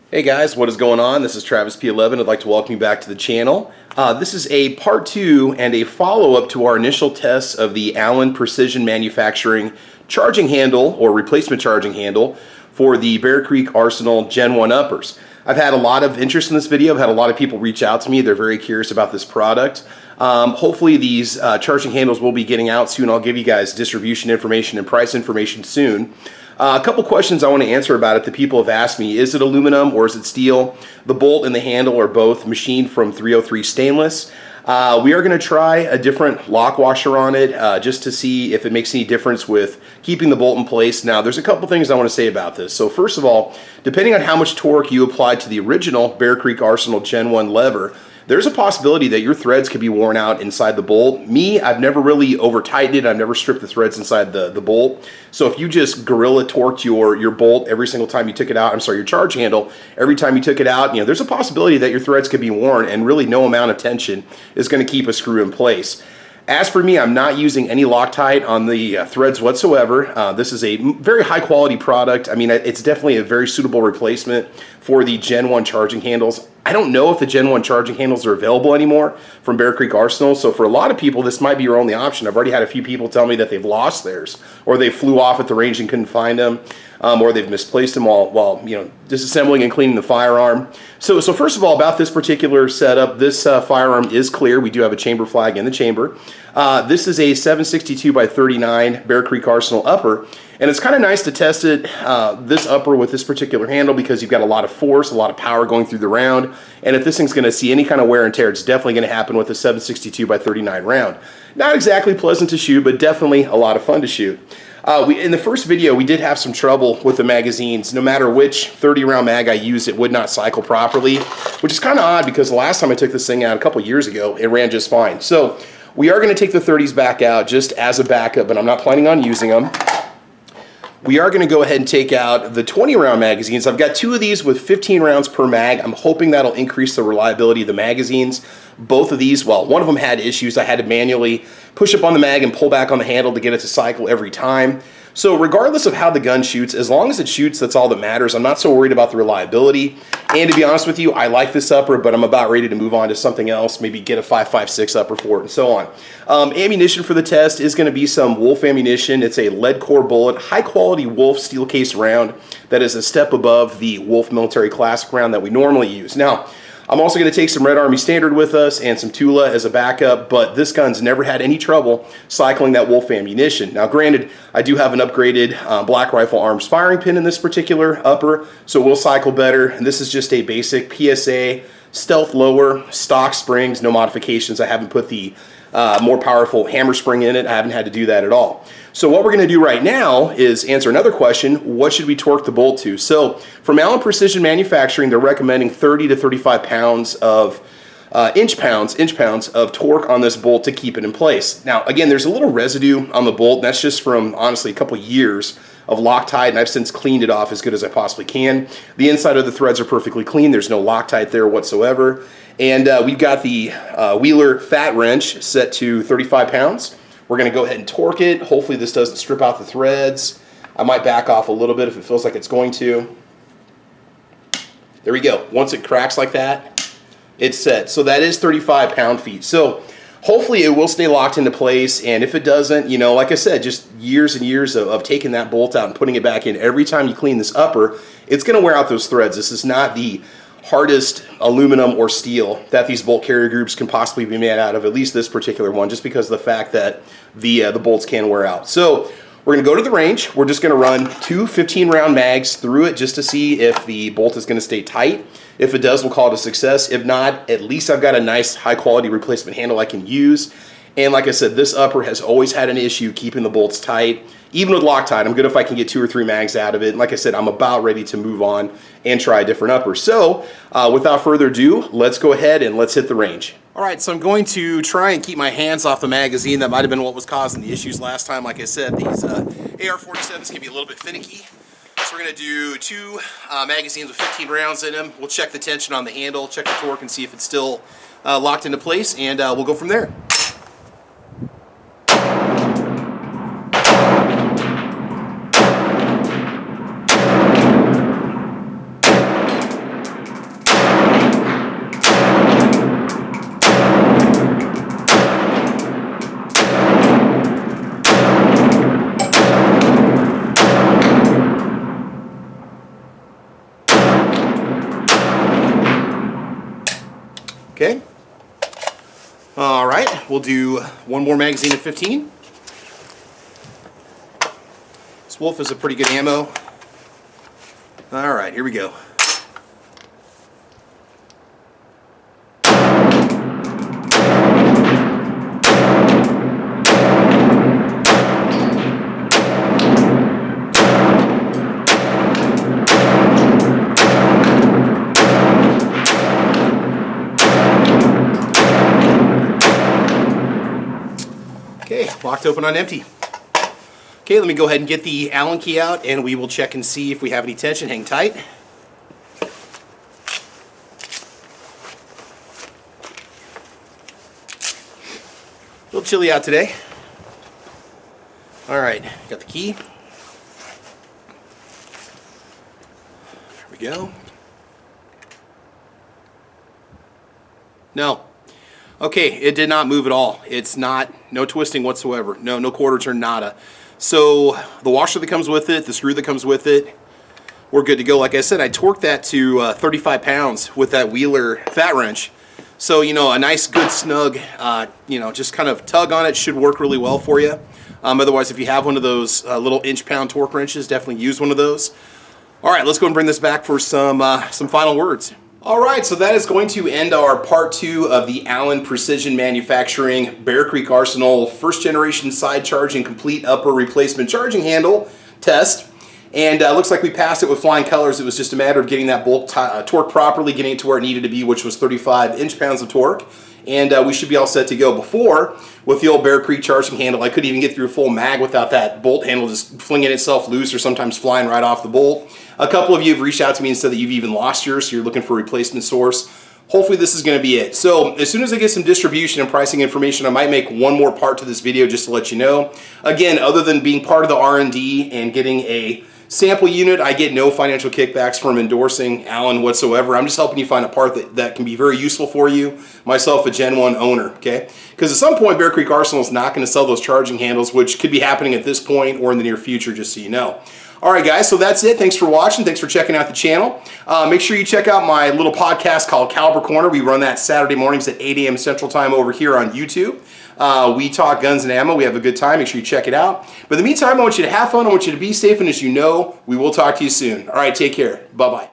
Hey guys, what is going on? This is Travis P11. I'd like to welcome you back to the channel. This is a part 2 and a follow-up to our initial tests of the Allen Precison Mfg charging handle or replacement charging handle for the Bear Creek Arsenal Gen 1 uppers. I've had a lot of interest in this video. I've had a lot of people reach out to me. They're very curious about this product. Hopefully these charging handles will be getting out soon. I'll give you guys distribution information and price information soon. A couple questions I want to answer about it that people have asked me. Is it aluminum or is it steel? The bolt and the handle are both machined from 303 stainless. We are going to try a different lock washer on it just to see if it makes any difference with keeping the bolt in place. Now, there's a couple things I want to say about this. So first of all, depending on how much torque you applied to the original Bear Creek Arsenal Gen 1 lever, there's a possibility that your threads could be worn out inside the bolt. Me, I've never really over-tightened it. I've never stripped the threads inside the bolt. So if you just gorilla torqued your bolt every single time you took it out, your charge handle, every time you took it out, there's a possibility that your threads could be worn and really no amount of tension is going to keep a screw in place. As for me, I'm not using any Loctite on the threads whatsoever. This is a very high quality product. I mean, it's definitely a very suitable replacement for the Gen 1 charging handles. I don't know if the Gen 1 charging handles are available anymore from Bear Creek Arsenal, so for a lot of people, this might be your only option. I've already had a few people tell me that they've lost theirs, or they flew off at the range and couldn't find them, or they've misplaced them while disassembling and cleaning the firearm. So first of all, about this particular setup, this firearm is clear. We do have a chamber flag in the chamber. This is a 762 by 39 Bear Creek Arsenal upper, and it's kind of nice to test it, this upper with this particular handle, because you've got a lot of force, a lot of power going through the round, and if this thing's going to see any kind of wear and tear, it's definitely going to happen with a 762 by 39 round. Not exactly pleasant to shoot, but definitely a lot of fun to shoot. In the first video, we did have some trouble with the magazines. No matter which 30 round mag I used, it would not cycle properly, which is kind of odd because the last time I took this thing out a couple years ago, it ran just fine. So we are going to take the 30s back out just as a backup, but I'm not planning on using them. We are going to go ahead and take out the 20 round magazines. I've got two of these with 15 rounds per mag. I'm hoping that'll increase the reliability of the magazines. Both of these, well, one of them had issues. I had to manually push up on the mag and pull back on the handle to get it to cycle every time. So regardless of how the gun shoots, as long as it shoots, that's all that matters. I'm not so worried about the reliability. And to be honest with you, I like this upper, but I'm about ready to move on to something else, maybe get a 5.56 upper for it and so on. Ammunition for the test is going to be some Wolf ammunition. It's a lead core bullet, high quality Wolf steel case round that is a step above the Wolf military classic round that we normally use. Now, I'm also going to take some Red Army Standard with us and some Tula as a backup, but this gun's never had any trouble cycling that Wolf ammunition. Now granted, I do have an upgraded Black Rifle Arms firing pin in this particular upper, so it will cycle better. And this is just a basic PSA stealth lower, stock springs, no modifications. I haven't put the more powerful hammer spring in it. I haven't had to do that at all. So what we're going to do right now is answer another question: what should we torque the bolt to? So from Allen Precision Manufacturing, they're recommending 30 to 35 pounds of inch pounds of torque on this bolt to keep it in place. Now again, there's a little residue on the bolt, and that's just from honestly a couple years of Loctite, and I've since cleaned it off as good as I possibly can. The inside of the threads are perfectly clean. There's no Loctite there whatsoever. And we've got the Wheeler fat wrench set to 35 pounds. We're going to go ahead and torque it. Hopefully this doesn't strip out the threads. I might back off a little bit if it feels like it's going to. There we go. Once it cracks like that, it's set. So that is 35 pound-feet. So hopefully it will stay locked into place, and if it doesn't, like I said, just years and years of taking that bolt out and putting it back in. Every time you clean this upper, it's going to wear out those threads. This is not the hardest aluminum or steel that these bolt carrier groups can possibly be made out of, at least this particular one, just because of the fact that the bolts can wear out. So we're going to go to the range. We're just going to run two 15 round mags through it just to see if the bolt is going to stay tight. If it does, we'll call it a success. If not, at least I've got a nice high quality replacement handle I can use. And like I said, this upper has always had an issue keeping the bolts tight. Even with Loctite, I'm good if I can get 2 or 3 mags out of it. And like I said, I'm about ready to move on and try a different upper. So without further ado, let's go ahead and let's hit the range. All right, so I'm going to try and keep my hands off the magazine. That might have been what was causing the issues last time. Like I said, these AR-47s can be a little bit finicky. So we're going to do 2 magazines with 15 rounds in them. We'll check the tension on the handle, check the torque, and see if it's still locked into place, and we'll go from there. Okay. All right, we'll do one more magazine of 15. This Wolf is a pretty good ammo. All right, here we go. Okay, locked open on empty. Okay, let me go ahead and get the Allen key out and we will check and see if we have any tension. Hang tight. A little chilly out today. All right, got the key. There we go. No. Okay, it did not move at all. It's not, no twisting whatsoever. No quarter turn, nada. So the washer that comes with it, the screw that comes with it, we're good to go. Like I said, I torqued that to 35 pounds with that Wheeler fat wrench. So, you know, a nice, good, snug, you know, just kind of tug on it should work really well for you. Otherwise, if you have one of those little inch-pound torque wrenches, definitely use one of those. All right, let's go and bring this back for some final words. All right, so that is going to end our part 2 of the Allen Precision Manufacturing Bear Creek Arsenal first generation side charging complete upper replacement charging handle test. And looks like we passed it with flying colors. It was just a matter of getting that bolt torque properly, getting it to where it needed to be, which was 35 inch-pounds of torque. And we should be all set to go. Before, with the old Bear Creek charging handle, I couldn't even get through a full mag without that bolt handle just flinging itself loose or sometimes flying right off the bolt. A couple of you have reached out to me and said that you've even lost yours, so you're looking for a replacement source. Hopefully this is going to be it. So as soon as I get some distribution and pricing information, I might make one more part to this video just to let you know. Again, other than being part of the R&D and getting a sample unit, I get no financial kickbacks from endorsing Allen whatsoever. I'm just helping you find a part that can be very useful for you, myself, a Gen 1 owner, okay? Because at some point, Bear Creek Arsenal is not going to sell those charging handles, which could be happening at this point or in the near future, just so you know. All right, guys, so that's it. Thanks for watching. Thanks for checking out the channel. Make sure you check out my little podcast called Caliber Corner. We run that Saturday mornings at 8 a.m. Central Time over here on YouTube. We talk guns and ammo. We have a good time. Make sure you check it out. But in the meantime, I want you to have fun. I want you to be safe. And as you know, we will talk to you soon. All right, take care. Bye-bye.